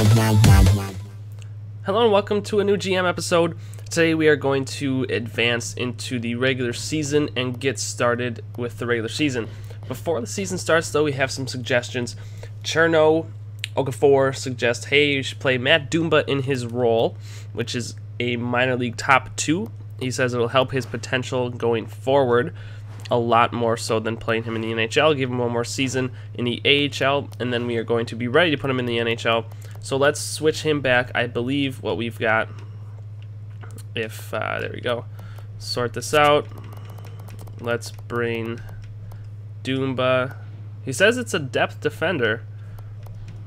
Hello and welcome to a new GM episode. Today we are going to advance into the regular season and get started with the regular season. Before the season starts though, we have some suggestions. Cherno Okafor suggests, hey, you should play Matt Dumba in his role, which is a minor league top 2. He says it'll help his potential going forward a lot more so than playing him in the NHL. Give him one more season in the AHL, and then we are going to be ready to put him in the NHL. So let's switch him back. I believe what we've got, if, there we go. Sort this out. Let's bring Dumba. He says it's a depth defender,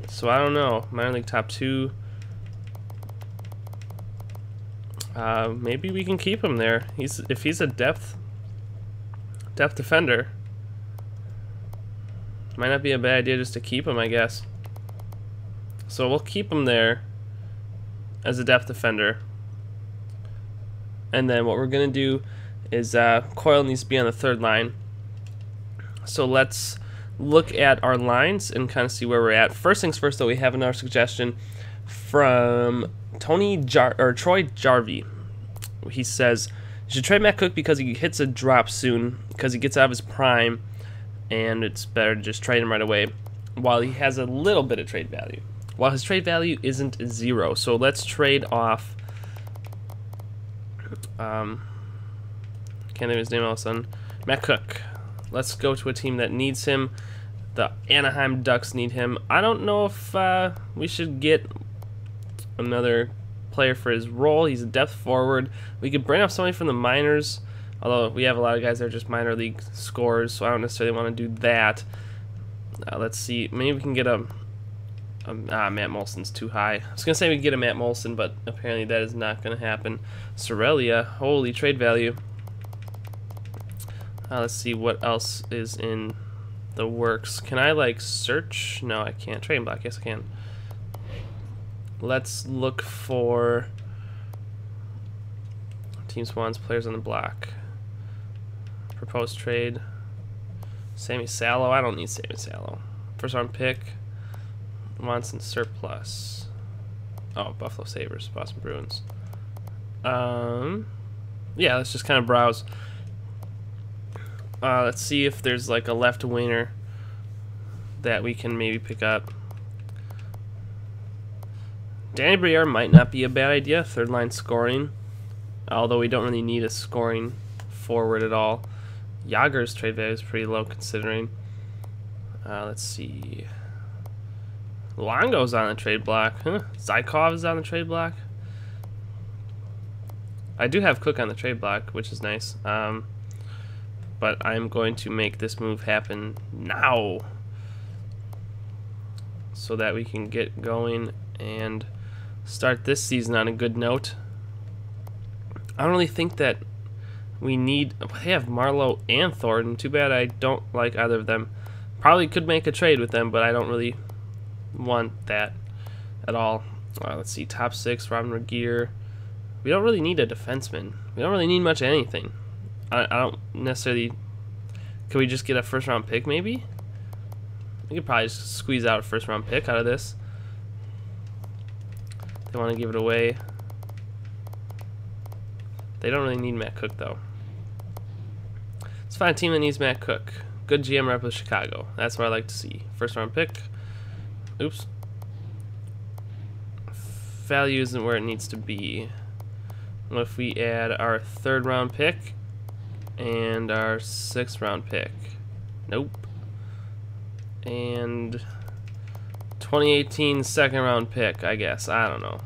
so I don't know. Minor league top 2. Maybe we can keep him there. If he's a depth defender, might not be a bad idea just to keep him, I guess. So we'll keep him there as a depth defender. And then what we're going to do is Coyle needs to be on the third line. So let's look at our lines and kind of see where we're at. First things first, though, we have another suggestion from Troy Jarvie. He says, you should trade Matt Cook because he hits a drop soon, because he gets out of his prime, and it's better to just trade him right away while he has a little bit of trade value. While his trade value isn't 0. So let's trade off, can't think of his name all of a sudden, Matt Cook. Let's go to a team that needs him. The Anaheim Ducks need him. I don't know if we should get another player for his role. He's a depth forward. We could bring up somebody from the minors, although we have a lot of guys that are just minor league scorers, so I don't necessarily want to do that. Let's see. Maybe we can get a Matt Molson's too high. I was going to say we could get a Matt Molson, but apparently that is not going to happen. Sorelia, holy trade value. Let's see what else is in the works. Can I, like, search? No, I can't. Trading block, yes I can. Let's look for Team Swan's players on the block. Proposed trade. Sammy Salo. I don't need Sammy Salo. First round pick. Wants in surplus. Oh, Buffalo Sabres, Boston Bruins. Yeah, let's just kind of browse. Let's see if there's like a left winger that we can maybe pick up. Danny Briere might not be a bad idea. Third line scoring, although we don't really need a scoring forward at all. Yager's trade value is pretty low considering. Let's see. Longo's on the trade block. Huh? Zykov is on the trade block. I do have Cook on the trade block, which is nice. But I'm going to make this move happen now so that we can get going and start this season on a good note. I don't really think that we need... They have Marlowe and Thornton. Too bad I don't like either of them. Probably could make a trade with them, but I don't really want that at all. Let's see. Top 6, Robin Regeer. We don't really need a defenseman. We don't really need much of anything. I don't necessarily... Could we just get a first round pick maybe? We could probably just squeeze out a first round pick out of this. They want to give it away. They don't really need Matt Cook though. Let's find a team that needs Matt Cook. Good GM rep with Chicago. That's what I like to see. First round pick. Oops. Value isn't where it needs to be. What if we add our third round pick and our 6th round pick? Nope. And 2018 2nd round pick, I guess. I don't know.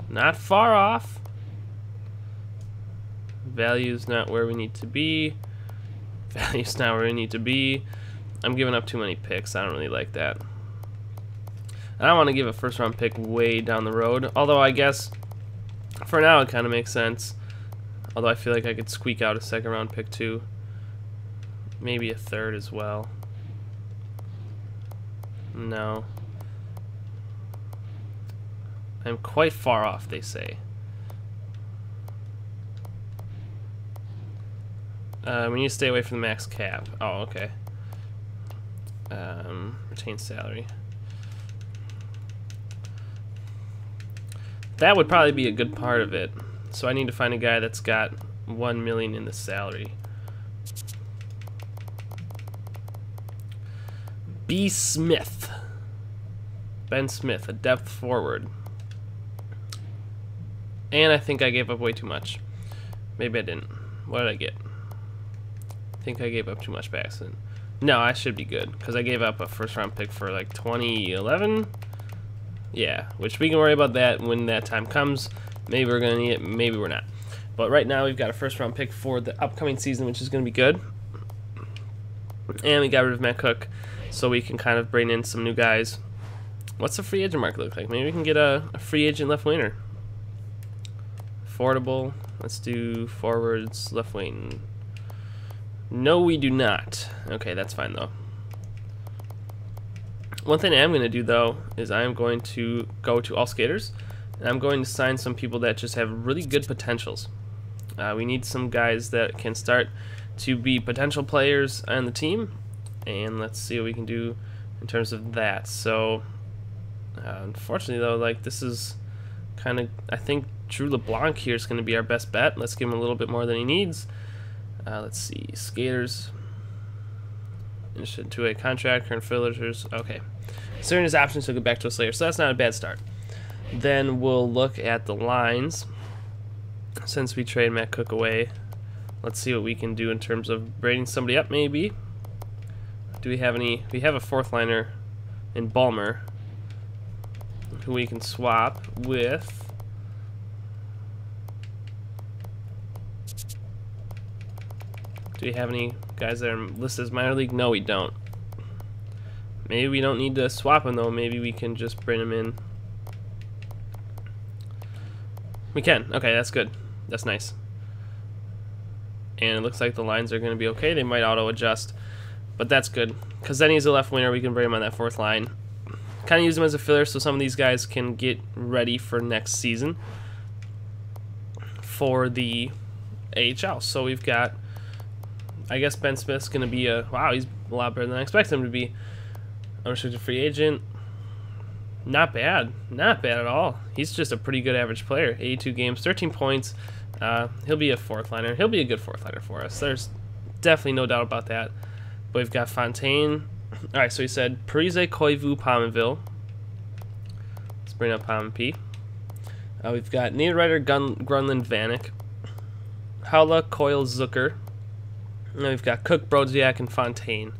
Not far off. Value's not where we need to be. Value's not where we need to be. I'm giving up too many picks. I don't really like that. I don't want to give a first round pick way down the road. Although I guess for now it kind of makes sense. Although I feel like I could squeak out a 2nd round pick too. Maybe a 3rd as well. No. I'm quite far off, they say. We need to stay away from the max cap. Oh, okay. Retain salary. That would probably be a good part of it. So I need to find a guy that's got 1 million in the salary. B. Smith. Ben Smith, a depth forward. And I think I gave up way too much. Maybe I didn't. What did I get? I think I gave up too much by accident. No, I should be good, because I gave up a first-round pick for like 2011. Yeah, which we can worry about that when that time comes. Maybe we're going to need it, maybe we're not. But right now we've got a first-round pick for the upcoming season, which is going to be good. And we got rid of Matt Cook, so we can kind of bring in some new guys. What's the free agent market look like? Maybe we can get a free agent left winger. Affordable. Let's do forwards, left wing. No, we do not. Okay, that's fine though. One thing I am going to do though is I am going to go to all skaters, and I'm going to sign some people that just have really good potentials. We need some guys that can start to be potential players on the team, and let's see what we can do in terms of that. So unfortunately though, like, this is kind of, I think Drew LeBlanc here is going to be our best bet. Let's give him a little bit more than he needs. Let's see, skaters, interested in two-way contract, current filters. Okay, considering his options, he'll get back to us later, so that's not a bad start. Then we'll look at the lines. Since we trade Matt Cook away, let's see what we can do in terms of bringing somebody up. Maybe. Do we have any? We have a fourth liner in Ballmer, who we can swap with. Do we have any guys that are listed as minor league? No, we don't. Maybe we don't need to swap them though. Maybe we can just bring them in. We can. Okay, that's good. That's nice. And it looks like the lines are going to be okay. They might auto-adjust, but that's good, because then he's a left winger. We can bring him on that fourth line. Kind of use him as a filler so some of these guys can get ready for next season for the AHL. So we've got, I guess Ben Smith's going to be a, wow, he's a lot better than I expected him to be. Unrestricted free agent. Not bad. Not bad at all. He's just a pretty good average player. 82 games, 13 points. He'll be a fourth liner. He'll be a good fourth liner for us. There's definitely no doubt about that. But we've got Fontaine. All right, so he said Parise, Koivu, Pominville. Let's bring up Pom P. We've got Niederreiter, Grunland, Vanek, Haula, Coyle, Zucker. And we've got Cook, Brodziak, and Fontaine.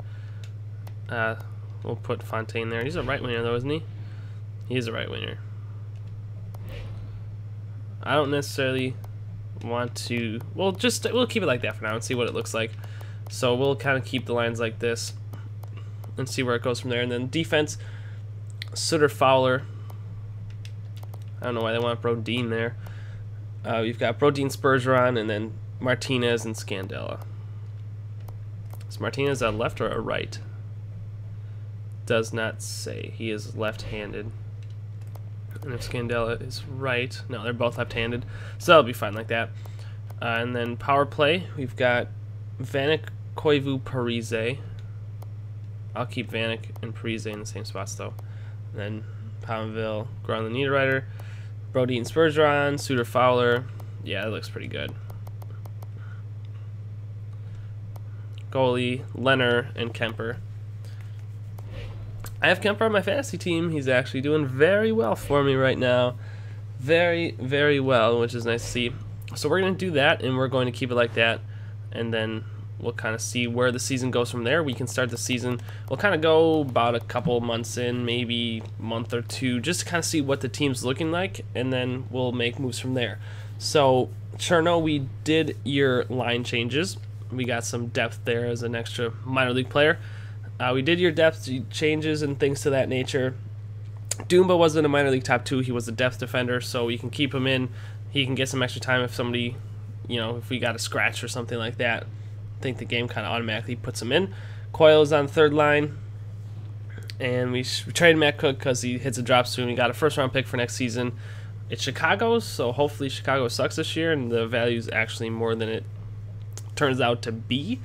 We'll put Fontaine there. He's a right winger though, isn't he? He's a right winger. I don't necessarily want to. We'll keep it like that for now and see what it looks like. So we'll kind of keep the lines like this and see where it goes from there. And then defense, Sutter, Fowler. I don't know why they want Brodin there. We've got Brodin, Spurgeon, and then Martinez and Scandella. Is Martinez a left or a right? Does not say. He is left-handed. And if Scandella is right, no, they're both left-handed, so that'll be fine like that. And then power play, we've got Vanek, Koivu, Parise. I'll keep Vanek and Parise in the same spots though. And then Pominville, Grunland, Niederreiter, Brodin, Spurgeon, Suter, Fowler. Yeah, that looks pretty good. Goalie, Leonard, and Kemper. I have Kemper on my fantasy team. He's actually doing very well for me right now. Very, very well, which is nice to see. So we're going to do that, and we're going to keep it like that. And then we'll kind of see where the season goes from there. We can start the season. We'll kind of go about a couple months in, maybe a month or two, just to kind of see what the team's looking like, and then we'll make moves from there. So, Cherno, we did your line changes. We got some depth there as an extra minor league player. We did your depth changes and things to that nature. Dumba wasn't a minor league top 2. He was a depth defender, so we can keep him in. He can get some extra time if somebody, you know, if we got a scratch or something like that. I think the game kind of automatically puts him in. Coyle is on the third line. And we traded Matt Cook because he hits a drop soon. We got a first-round pick for next season. It's Chicago's, so hopefully Chicago sucks this year and the value's actually more than it turns out to be.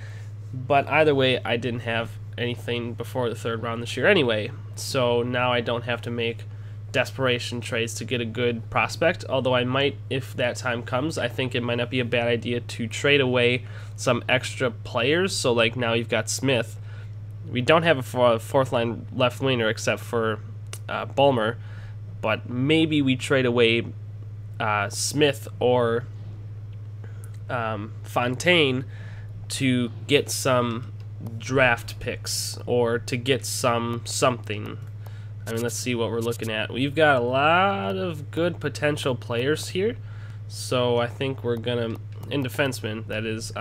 But either way, I didn't have anything before the 3rd round this year anyway. So now I don't have to make desperation trades to get a good prospect, although I might, if that time comes. I think it might not be a bad idea to trade away some extra players. So like now you've got Smith. We don't have a 4th line left winger except for Bulmer, but maybe we trade away Smith or Fontaine to get some draft picks or to get something. I mean, let's see what we're looking at. We've got a lot of good potential players here, so I think we're gonna, in defenseman, that is,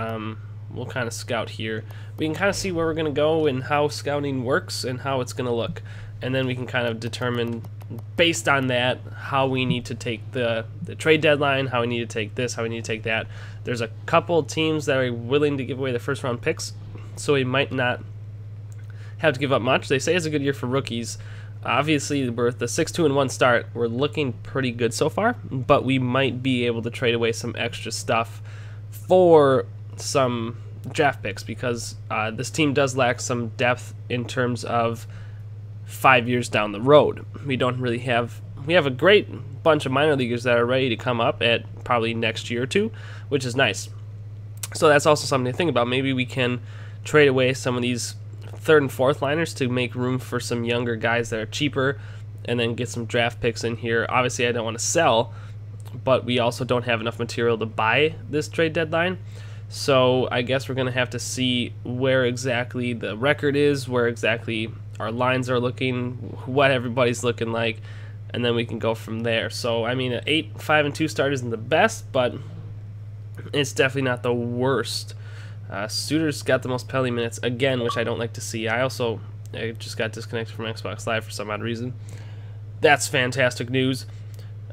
we'll kind of scout here. We can kind of see where we're gonna go and how scouting works and how it's gonna look, and then we can kind of determine based on that how we need to take the trade deadline, how we need to take this, how we need to take that. There's a couple teams that are willing to give away the 1st round picks, so we might not have to give up much. They say it's a good year for rookies. Obviously, we're at the 6-2-1 start. We're looking pretty good so far, but we might be able to trade away some extra stuff for some draft picks because this team does lack some depth in terms of 5 years down the road. We don't really have. We have a great bunch of minor leaguers that are ready to come up at probably next year or two, which is nice. So that's also something to think about. Maybe we can trade away some of these 3rd and 4th liners to make room for some younger guys that are cheaper and then get some draft picks in here. Obviously, I don't want to sell, but we also don't have enough material to buy this trade deadline. So I guess we're going to have to see where exactly the record is, where exactly our lines are looking, what everybody's looking like, and then we can go from there. So, I mean, an 8-5-2 start isn't the best, but it's definitely not the worst. Suter's got the most penalty minutes again, which I don't like to see. I just got disconnected from Xbox Live for some odd reason. That's fantastic news.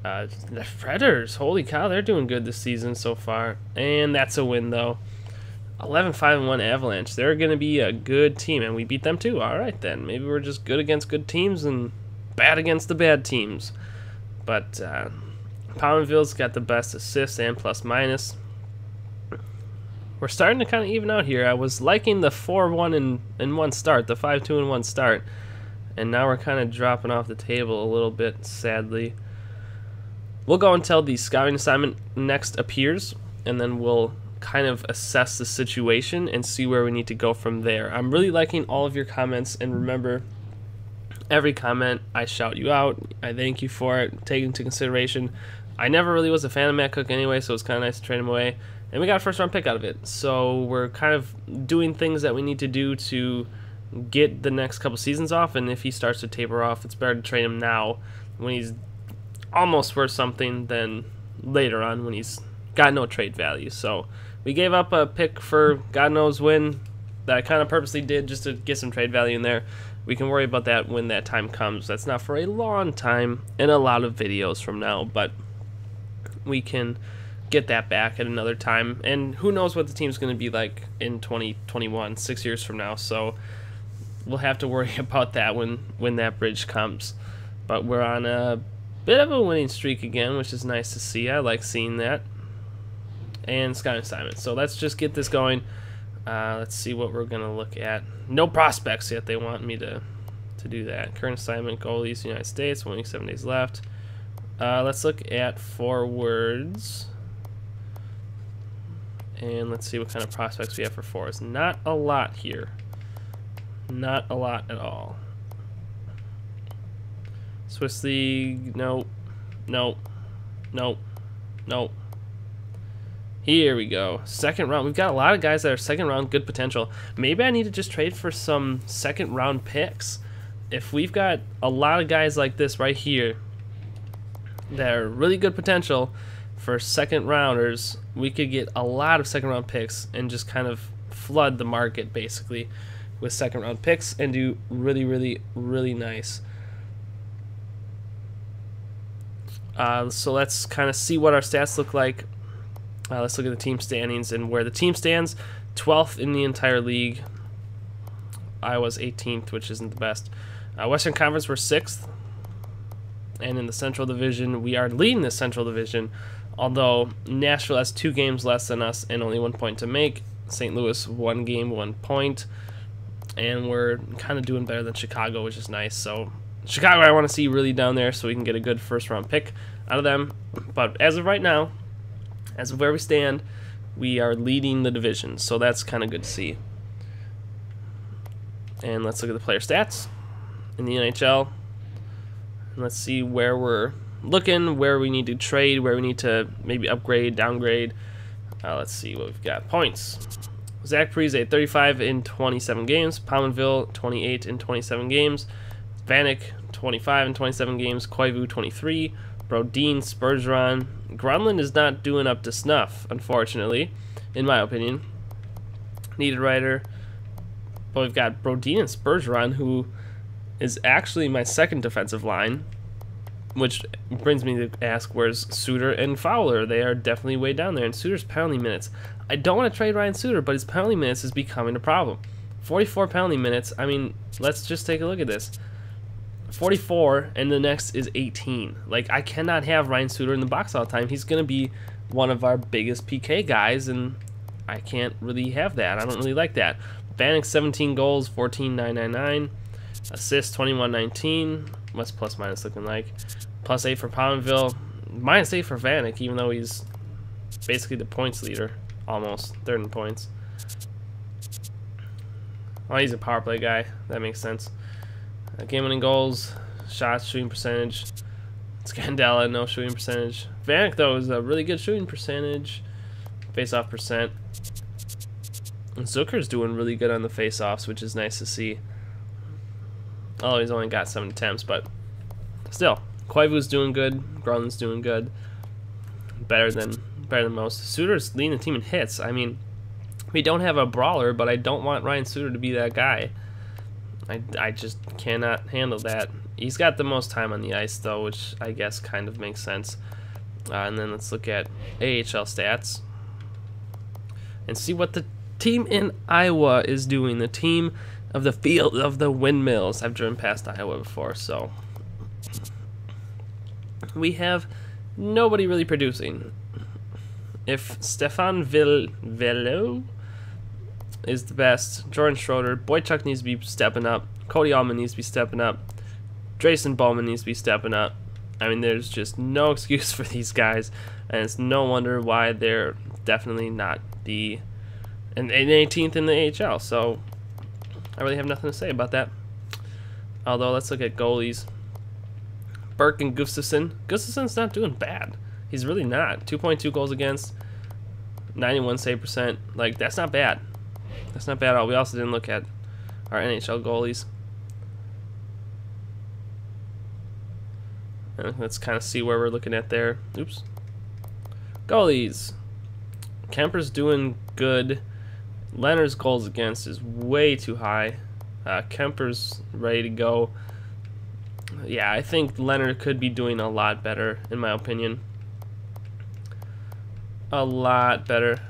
The Predators, holy cow, they're doing good this season so far. And that's a win, though. 11-5-1 Avalanche. They're going to be a good team, and we beat them too. All right, then. Maybe we're just good against good teams and bad against the bad teams. But Pominville's got the best assists and plus-minus. We're starting to kind of even out here. I was liking the 4-1-1 start, the 5-2-1 start, and now we're kind of dropping off the table a little bit, sadly. We'll go until the scouting assignment next appears, and then we'll kind of assess the situation and see where we need to go from there. I'm really liking all of your comments, and remember, every comment, I shout you out. I thank you for it, take into consideration. I never really was a fan of Matt Cook anyway, so it's kind of nice to trade him away. And we got a 1st round pick out of it. So we're kind of doing things that we need to do to get the next couple seasons off. And if he starts to taper off, it's better to trade him now when he's almost worth something than later on when he's got no trade value. So we gave up a pick for God knows when that I kind of purposely did just to get some trade value in there. We can worry about that when that time comes. That's not for a long time and a lot of videos from now, but we can get that back at another time, and who knows what the team's going to be like in 2021, 6 years from now, so we'll have to worry about that when that bridge comes. But we're on a bit of a winning streak again, which is nice to see. I like seeing that. And scouting assignment. So let's just get this going. Let's see what we're going to look at. No prospects yet. They want me to do that. Current assignment, goalies, United States, only 7 days left. Let's look at forwards. And let's see what kind of prospects we have for forwards. Not a lot here. Not a lot at all. Swiss League, nope. Nope. Nope. Nope. Here we go. 2nd round. We've got a lot of guys that are 2nd round, good potential. Maybe I need to just trade for some 2nd round picks. If we've got a lot of guys like this right here that are really good potential for 2nd rounders, we could get a lot of 2nd round picks and just kind of flood the market basically with 2nd round picks and do really, really, really nice. So let's kind of see what our stats look like. Let's look at the team standings and where the team stands. 12th in the entire league. I was 18th, which isn't the best. Western Conference, we're 6th. And in the Central Division, we are leading the Central Division, although Nashville has 2 games less than us and only 1 point to make. St. Louis, 1 game, 1 point. and we're kind of doing better than Chicago, which is nice. So Chicago, I want to see really down there so we can get a good first-round pick out of them. But as of right now, as of where we stand, we are leading the division, so that's kind of good to see. And let's look at the player stats in the NHL. And let's see where we're looking, where we need to trade, where we need to maybe upgrade, downgrade. Let's see what we've got. Points. Zach Parise, 35 in 27 games. Pominville, 28 in 27 games. Vanek, 25 in 27 games. Koivu, 23. Radeon, Bergeron. Grunland is not doing up to snuff, unfortunately, in my opinion. Needed writer. But we've got Radeon and Bergeron, who is actually my second defensive line, which brings me to ask, where's Suter and Fowler? They are definitely way down there. And Suter's penalty minutes. I don't want to trade Ryan Suter, but his penalty minutes is becoming a problem. 44 penalty minutes. I mean, let's just take a look at this. 44, and the next is 18. Like, I cannot have Ryan Suter in the box all the time. He's going to be one of our biggest PK guys, and I can't really have that. I don't really like that. Vanek, 17 goals, 14,999. Assists, 21,19. What's plus minus looking like? Plus 8 for Pominville. Minus 8 for Vanek, even though he's basically the points leader. Almost. Third in points. Oh, he's a power play guy. That makes sense. Game-winning goals, shots, shooting percentage. Scandella, no shooting percentage. Vanek, though, is a really good shooting percentage. Face-off percent. And Zucker's doing really good on the face-offs, which is nice to see. Although he's only got 7 attempts, but still. Koivu's doing good. Grunland's doing good. Better than most. Suter's leading the team in hits. I mean, we don't have a brawler, but I don't want Ryan Suter to be that guy. I just cannot handle that. He's got the most time on the ice, though, which I guess kind of makes sense. And then let's look at AHL stats and see what the team in Iowa is doing. The team of the field of the windmills. I've driven past Iowa before, so we have nobody really producing. If Stefan Velo is the best, Jordan Schroeder, Boychuk needs to be stepping up, Cody Allman needs to be stepping up, Drayson Bowman needs to be stepping up. I mean, there's just no excuse for these guys, and it's no wonder why they're definitely not the 18th in the AHL. So I really have nothing to say about that. Although, let's look at goalies. Burke and Gustafsson. Gustafsson's not doing bad. He's really not. 2.2 goals against, 91 save percent. Like, that's not bad. That's not bad at all. We also didn't look at our NHL goalies. Let's kind of see where we're looking at there. Oops. Goalies. Kemper's doing good. Leonard's goals against is way too high. Kemper's ready to go. Yeah, I think Leonard could be doing a lot better, in my opinion. A lot better.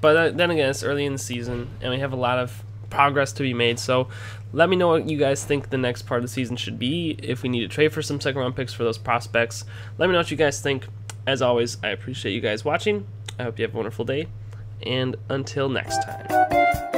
But then again, it's early in the season, and we have a lot of progress to be made. So let me know what you guys think the next part of the season should be. If we need to trade for some second-round picks for those prospects, let me know what you guys think. As always, I appreciate you guys watching. I hope you have a wonderful day, and until next time.